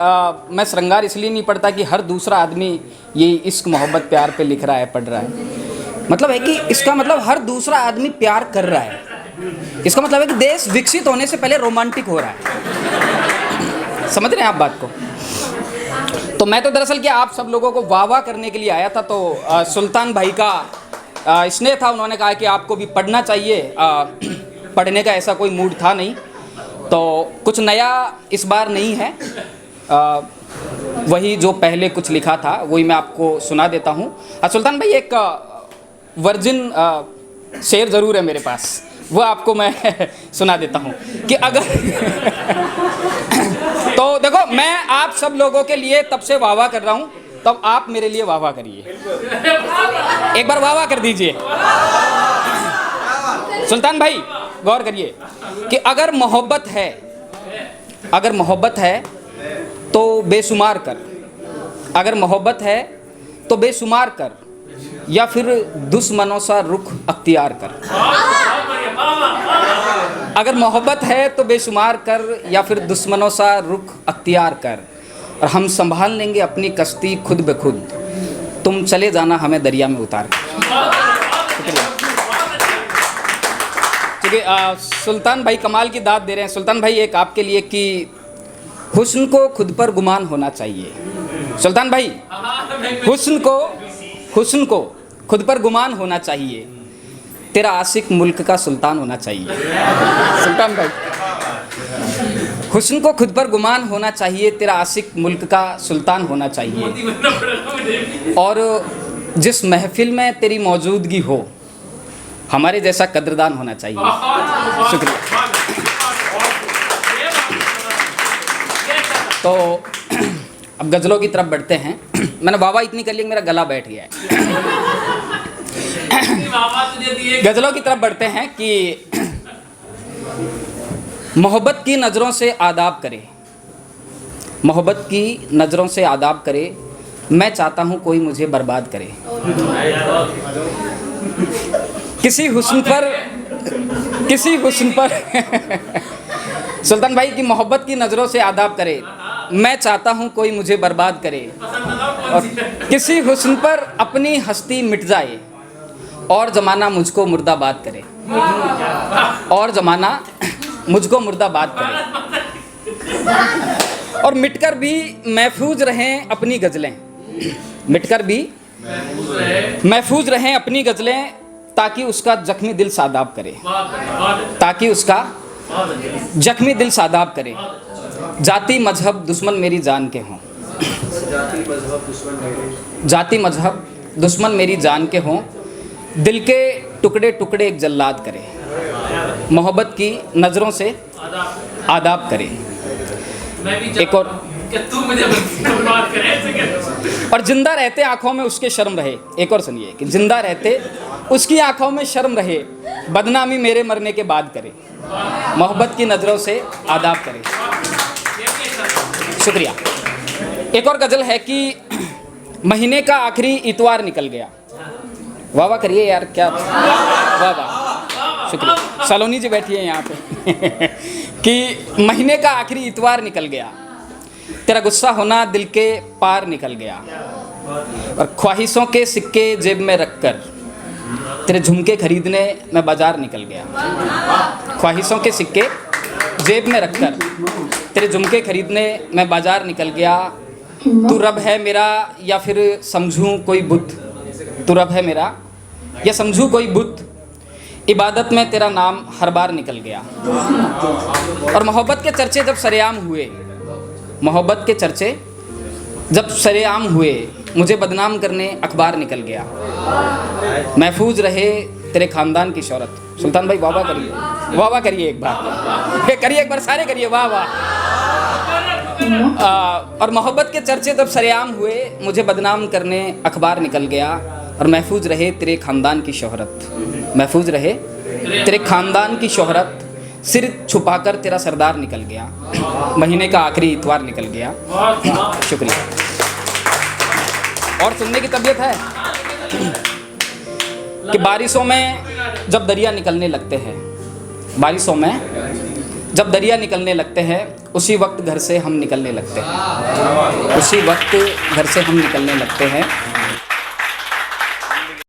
मैं श्रृंगार इसलिए नहीं पढ़ता कि हर दूसरा आदमी ये इश्क मोहब्बत प्यार पे लिख रहा है, पढ़ रहा है। मतलब है कि इसका मतलब हर दूसरा आदमी प्यार कर रहा है। इसका मतलब है कि देश विकसित होने से पहले रोमांटिक हो रहा है। समझ रहे हैं आप बात को? तो मैं तो दरअसल क्या आप सब लोगों को वाह वाह करने के लिए आया था। तो सुल्तान भाई का स्नेह था, उन्होंने कहा कि आपको भी पढ़ना चाहिए। पढ़ने का ऐसा कोई मूड था नहीं, तो कुछ नया इस बार नहीं है। वही जो पहले कुछ लिखा था वही मैं आपको सुना देता हूँ। सुल्तान भाई एक वर्जिन शेर ज़रूर है मेरे पास, वो आपको मैं सुना देता हूँ कि अगर तो देखो मैं आप सब लोगों के लिए तब से वाह वाह कर रहा हूँ, तब आप मेरे लिए वाह वाह करिए। एक बार वाह वाह कर दीजिए। सुल्तान भाई गौर करिए कि अगर मोहब्बत है तो बेशुमार कर, अगर मोहब्बत है तो बेशुमार कर, या फिर दुश्मनों सा रुख अख्तियार कर। अगर मोहब्बत है तो बेशुमार कर, या फिर दुश्मनों सा रुख अख्तियार कर, और हम संभाल लेंगे अपनी कश्ती खुद ब खुद, तुम चले जाना हमें दरिया में उतार कर। ठीक है, सुल्तान भाई कमाल की दाद दे रहे हैं। सुल्तान भाई एक आपके लिए कि हुस्न को खुद पर गुमान होना चाहिए। सुल्तान भाई हुस्न को खुद पर गुमान होना चाहिए, तेरा आशिक मुल्क का सुल्तान होना चाहिए। सुल्तान भाई हुस्न को खुद पर गुमान होना चाहिए, तेरा आशिक मुल्क का सुल्तान होना चाहिए, और जिस महफिल में तेरी मौजूदगी हो हमारे जैसा कद्रदान होना चाहिए। शुक्रिया। तो अब गज़लों की तरफ बढ़ते हैं। मैंने वाह इतनी कर ली कि मेरा गला बैठ गया है। गज़लों की तरफ बढ़ते हैं कि मोहब्बत की नज़रों से आदाब करे, मोहब्बत की नज़रों से आदाब करे, मैं चाहता हूँ कोई मुझे बर्बाद करे। किसी हुस्न पर सुल्तान भाई की मोहब्बत की नज़रों से आदाब करे, मैं चाहता हूँ कोई मुझे बर्बाद करे, और किसी हुस्न पर अपनी हस्ती मिट जाए, और ज़माना मुझको मुर्दाबाद करे, और ज़माना मुझको मुर्दाबाद करे, और मिटकर भी महफूज रहें अपनी गज़लें, मिटकर भी महफूज रहें अपनी गज़लें, ताकि उसका जख्मी दिल सादाब करे, ताकि उसका जख्मी दिल सादाब करे। जाति मजहब दुश्मन मेरी जान के हों, जाति मजहब दुश्मन मेरी जान के हों, दिल के टुकड़े टुकड़े एक जल्लाद करे, मोहब्बत की नज़रों से आदाब करे। एक और जिंदा रहते आंखों में उसके शर्म रहे। एक और सुनिए कि जिंदा रहते उसकी आंखों में शर्म रहे, बदनामी मेरे मरने के बाद करे, मोहब्बत की नज़रों से आदाब करे। शुक्रिया। एक और गज़ल है कि महीने का आखिरी इतवार निकल गया। वाह वाह करिए यार, क्या वाह वाह, शुक्रिया। सलोनी जी बैठी है यहाँ पे। कि महीने का आखिरी इतवार निकल गया, तेरा गुस्सा होना दिल के पार निकल गया, और ख्वाहिशों के सिक्के जेब में रखकर तेरे झुमके खरीदने मैं बाजार निकल गया। ख्वाहिशों के सिक्के जेब में रखकर तेरे झुमके खरीदने मैं बाजार निकल गया। तू रब है मेरा या फिर समझूं कोई बुत, तू रब है मेरा या समझूं कोई बुत, इबादत में तेरा नाम हर बार निकल गया। और मोहब्बत के चर्चे जब सरेआम हुए, मोहब्बत के चर्चे जब सरेआम हुए, मुझे बदनाम करने अखबार निकल गया। महफूज रहे तेरे ख़ानदान की शोहरत। सुल्तान भाई वाह वाह करिए, वाह वाह करिए, एक बार करिए, एक बार सारे करिए वाह वाह। और मोहब्बत के चर्चे जब सरेआम हुए, मुझे बदनाम करने अखबार निकल गया, और महफूज रहे तेरे ख़ानदान की शोहरत, महफूज रहे तेरे ख़ानदान की शोहरत, सिर छुपाकर तेरा सरदार निकल गया, महीने का आखिरी इतवार निकल गया। शुक्रिया। और सुनने की तबीयत है कि बारिशों में जब दरिया निकलने लगते हैं, बारिशों में जब दरिया निकलने लगते हैं, उसी वक्त घर से हम निकलने लगते हैं, उसी वक्त घर से हम निकलने लगते हैं।